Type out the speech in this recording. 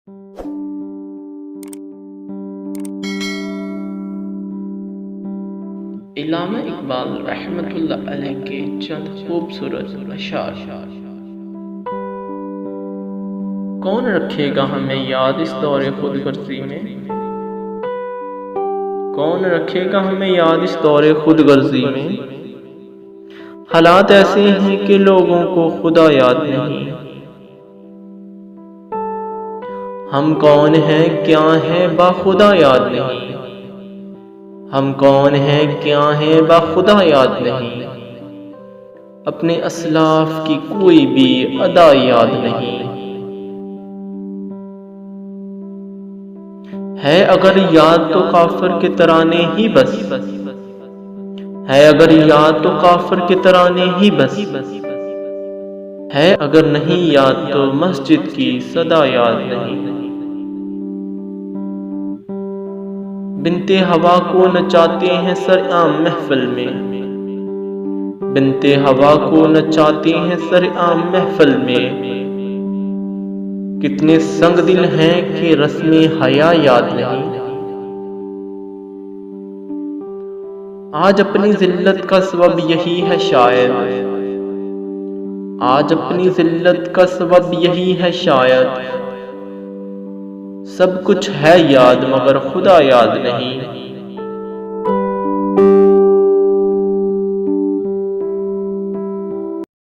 इल्लामा इकबाल रहमतुल्लाह अलैह के चंद खूबसूरत अशार। कौन रखेगा हमें याद इस दौरे खुदगर्जी में, कौन रखेगा हमें याद इस दौरे खुदगर्जी में। हालात ऐसे हैं कि लोगों को खुदा याद नहीं। हम कौन हैं क्या हैं बाखुदा याद नहीं। हम कौन हैं क्या हैं बाखुदा याद नहीं। अपने असलाफ की कोई भी अदा याद नहीं। है अगर याद तो काफिर के तराने ही बस, है अगर याद तो काफिर के तराने ही बस। है अगर नहीं याद तो मस्जिद की सदा याद नहीं। बिनते हवा को नचाते हैं सर-ए-आम महफिल में, बिनते हवा को नचाते हैं सर-ए-आम महफिल में। कितने संग दिल हैं कि रस्मे हया याद नहीं। आज अपनी जिल्लत का सबब यही है शायद, आज अपनी जिल्लत का सबब यही है शायद। सब कुछ है याद मगर खुदा याद नहीं।